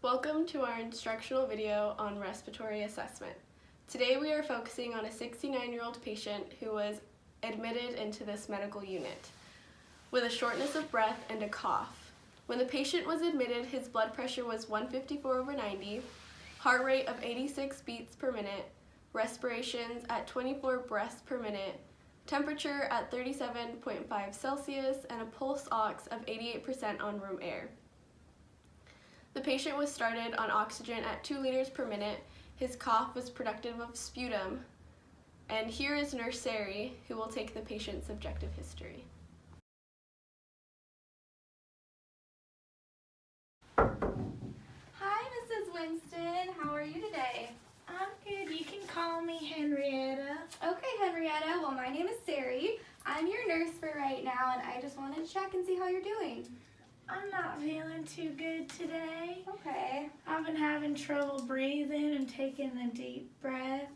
Welcome to our instructional video on respiratory assessment. Today we are focusing on a 69-year-old patient who was admitted into this medical unit with a shortness of breath and a cough. When the patient was admitted, his blood pressure was 154/90, heart rate of 86 beats per minute, respirations at 24 breaths per minute, temperature at 37.5 Celsius, and a pulse ox of 88% on room air. The patient was started on oxygen at 2 liters per minute. His cough was productive of sputum. And here is Nurse Sari, who will take the patient's subjective history. Hi, Mrs. Winston. How are you today? I'm good. You can call me Henrietta. Okay, Henrietta. Well, my name is Sari. I'm your nurse for right now, and I just wanted to check and see how you're doing. I'm not feeling too good today. Okay. I've been having trouble breathing and taking a deep breath.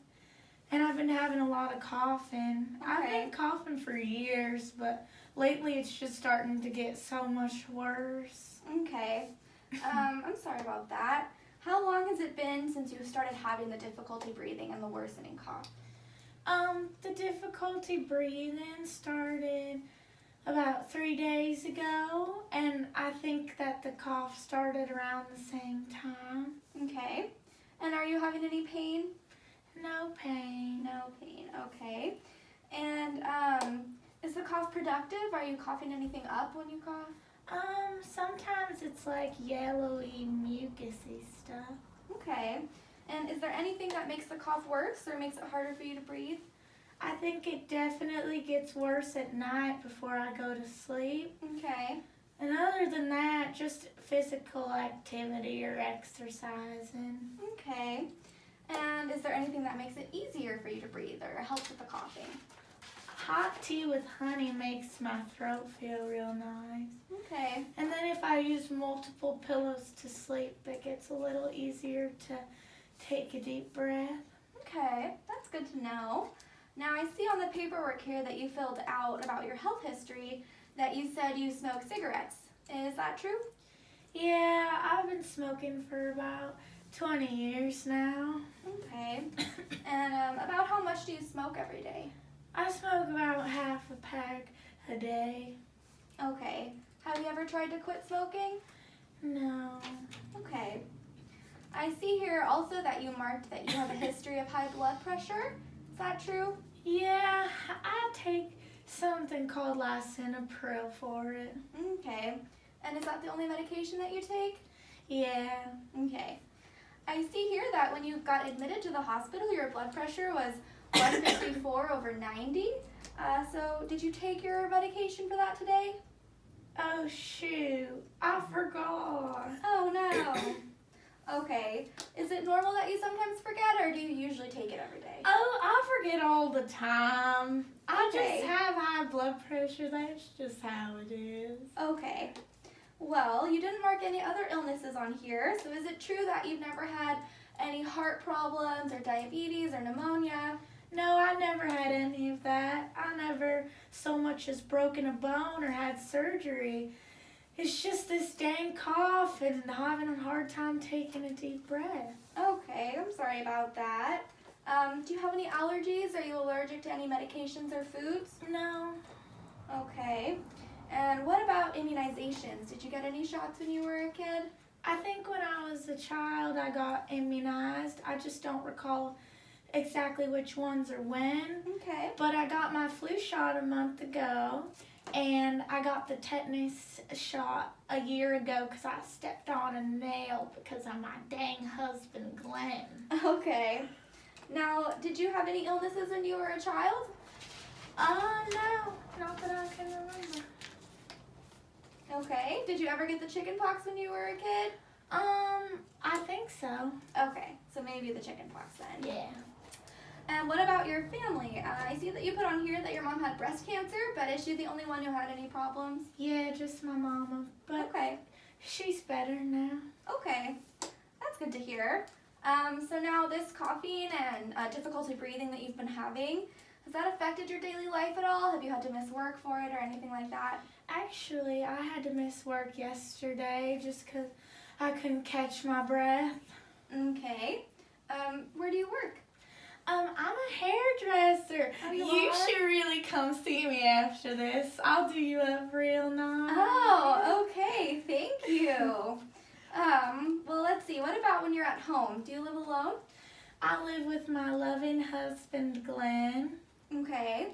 And I've been having a lot of coughing. I've been coughing for years, but lately it's just starting to get so much worse. Okay. I'm sorry about that. How long has it been since you started having the difficulty breathing and the worsening cough? The difficulty breathing started about 3 days ago, and I think that the cough started around the same time. Okay. And are you having any pain? No pain. No pain. Okay. And is the cough productive? Are you coughing anything up when you cough? Sometimes it's like yellowy, mucusy stuff. Okay. And is there anything that makes the cough worse or makes it harder for you to breathe? I think it definitely gets worse at night before I go to sleep. Okay. And other than that, just physical activity or exercising. Okay. And is there anything that makes it easier for you to breathe or helps with the coughing? Hot tea with honey makes my throat feel real nice. Okay. And then if I use multiple pillows to sleep, it gets a little easier to take a deep breath. Okay, that's good to know. Now I see on the paperwork here that you filled out about your health history that you said you smoke cigarettes. Is that true? Yeah, I've been smoking for about 20 years now. Okay. And about how much do you smoke every day? I smoke about half a pack a day. Okay. Have you ever tried to quit smoking? No. Okay. I see here also that you marked that you have a history of high blood pressure. Is that true? Yeah, I take something called lisinopril for it. Okay. And is that the only medication that you take? Yeah. Okay. I see here that when you got admitted to the hospital, your blood pressure was 154/90. So did you take your medication for that today? Oh shoot, I forgot. Oh no. Okay. Is it normal that you sometimes forget, or do you usually take it every day? Oh, I forget all the time. I Okay. just have high blood pressure. That's just how it is. Okay. Well, you didn't mark any other illnesses on here, so is it true that you've never had any heart problems or diabetes or pneumonia? No, I never had any of that. I never so much as broken a bone or had surgery. It's just this dang cough and having a hard time taking a deep breath. Okay, I'm sorry about that. Do you have any allergies? Are you allergic to any medications or foods? No. Okay. And what about immunizations? Did you get any shots when you were a kid? I think when I was a child I got immunized. I just don't recall exactly which ones or when. Okay. But I got my flu shot a month ago, and I got the tetanus shot a year ago because I stepped on a nail because of my dang husband, Glenn. Okay. Now, did you have any illnesses when you were a child? No, not that I can remember. Okay. Did you ever get the chicken pox when you were a kid? I think so. Okay, so maybe the chicken pox then. Yeah. And what about your family? I see that you put on here that your mom had breast cancer, but is she the only one who had any problems? Yeah, just my mama, but Okay. she's better now. Okay, that's good to hear. So now this coughing and difficulty breathing that you've been having, has that affected your daily life at all? Have you had to miss work for it or anything like that? Actually, I had to miss work yesterday just because I couldn't catch my breath. Okay. Where do you work? I'm a hairdresser. Oh, you are? should really come see me after this. I'll do you up real nice. Oh, okay. Thank you. Well, let's see. What about when you're at home? Do you live alone? I live with my loving husband, Glenn. Okay.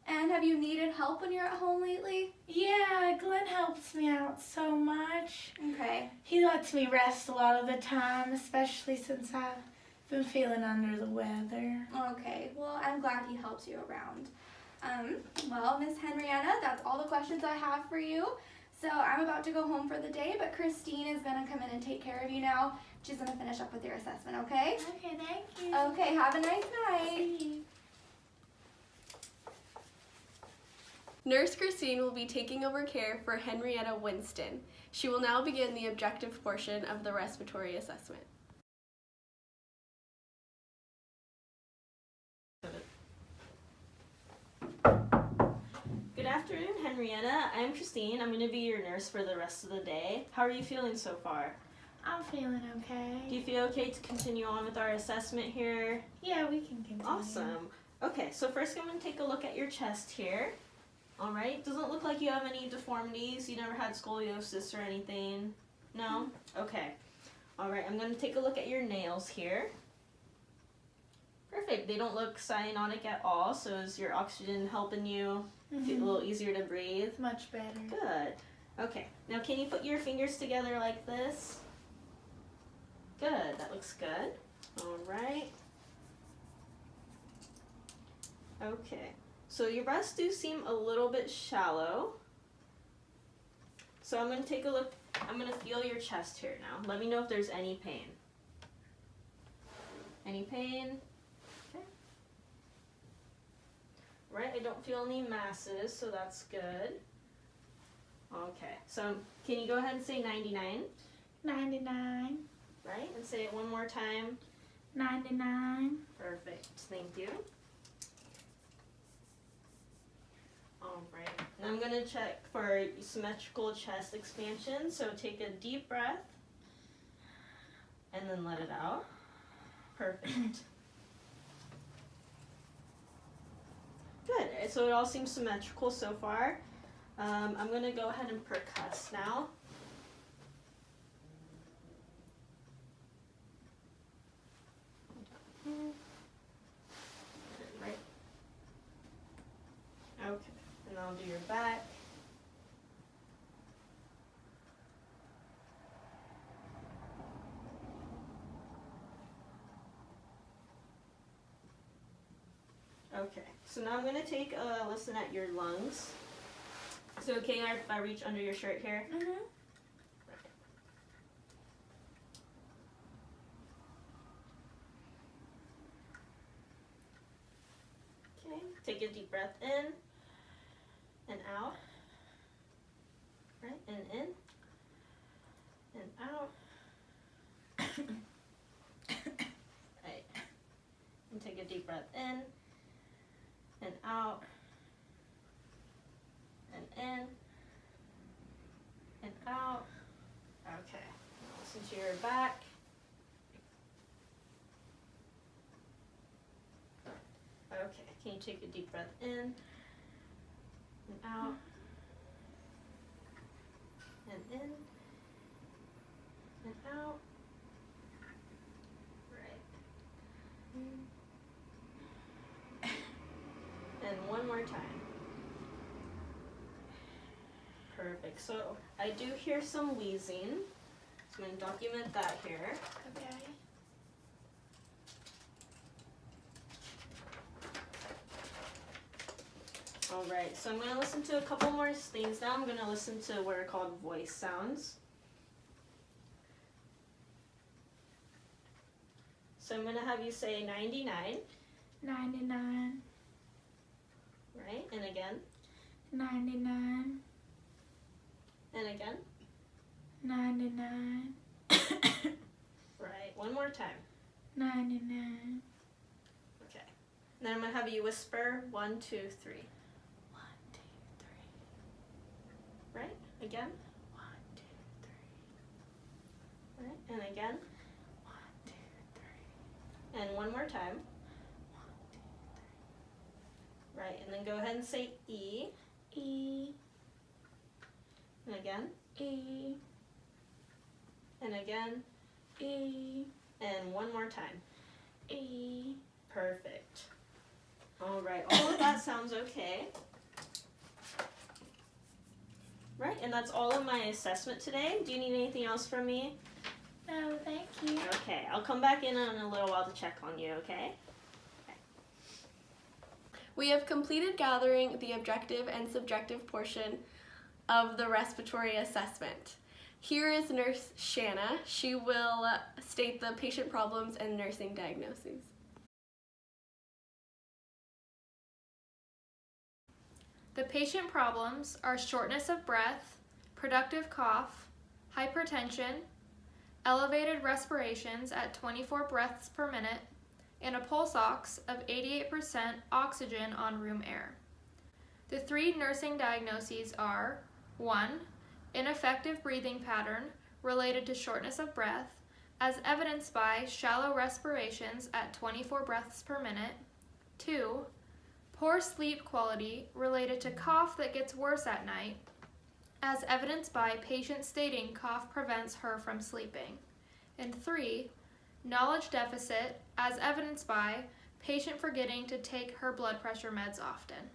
And have you needed help when you're at home lately? Yeah, Glenn helps me out so much. Okay. He lets me rest a lot of the time, especially since I've been feeling under the weather. Okay. Well, I'm glad he helps you around. Well, Miss Henrietta, that's all the questions I have for you. So I'm about to go home for the day, but Christine is going to come in and take care of you now. She's going to finish up with your assessment, okay? Okay, thank you. Okay, have a nice night. See you. Nurse Christine will be taking over care for Henrietta Winston. She will now begin the objective portion of the respiratory assessment. Good afternoon, Henrietta. I'm Christine. I'm going to be your nurse for the rest of the day. How are you feeling so far? I'm feeling okay. Do you feel okay to continue on with our assessment here? Yeah, we can continue. Awesome. Okay, so first I'm going to take a look at your chest here. All right, doesn't look like you have any deformities. You never had scoliosis or anything? No? Okay. All right, I'm going to take a look at your nails here. Perfect. They don't look cyanotic at all, so is your oxygen helping you feel a little easier to breathe? Much better. Good. Okay, now can you put your fingers together like this? Good, that looks good. All right. Okay, so your breaths do seem a little bit shallow. So I'm going to take a look, I'm going to feel your chest here now. Let me know if there's any pain. Any pain? Okay. Right, I don't feel any masses, so that's good. Okay, so can you go ahead and say 99? 99. Right, and say it one more time. 99. Perfect, thank you. All right, now I'm gonna check for symmetrical chest expansion, so take a deep breath and then let it out. Perfect. Good, so it all seems symmetrical so far. I'm gonna go ahead and percuss now. Right. Okay, and I'll do your back. Okay, so now I'm going to take a listen at your lungs. Is it okay if I reach under your shirt here? Mm-hmm. Okay, take a deep breath in and out. Right, and in and out. Right, and take a deep breath in and out and in and out. Okay, listen to your back. Okay, can you take a deep breath in and out and in and out? Right. And one more time. Perfect. So I do hear some wheezing. So I'm going to document that here. Okay. Alright, so I'm going to listen to a couple more things now. I'm going to listen to what are called voice sounds. So I'm going to have you say 99. 99. Right, and again, 99. and again. 99. Right, one more time. 99. Okay. Then I'm going to have you whisper 1, 2, 3. 1, 2, 3. Right, again. 1, 2, 3. And again. 1, 2, 3. And one more time. 1, 2, 3. Right, and then go ahead and say E. E, And again. E, And again. E, And one more time. E. Perfect. All right, all of that sounds okay. Right, and that's all of my assessment today. Do you need anything else from me? No, thank you. Okay, I'll come back in a little while to check on you, okay? We have completed gathering the objective and subjective portion of the respiratory assessment. Here is Nurse Shanna. She will state the patient problems and nursing diagnoses. The patient problems are shortness of breath, productive cough, hypertension, elevated respirations at 24 breaths per minute, and a pulse ox of 88% oxygen on room air. The 3 nursing diagnoses are 1. Ineffective breathing pattern related to shortness of breath, as evidenced by shallow respirations at 24 breaths per minute. 2. Poor sleep quality related to cough that gets worse at night, as evidenced by patient stating cough prevents her from sleeping. And 3. Knowledge deficit, as evidenced by patient forgetting to take her blood pressure meds often.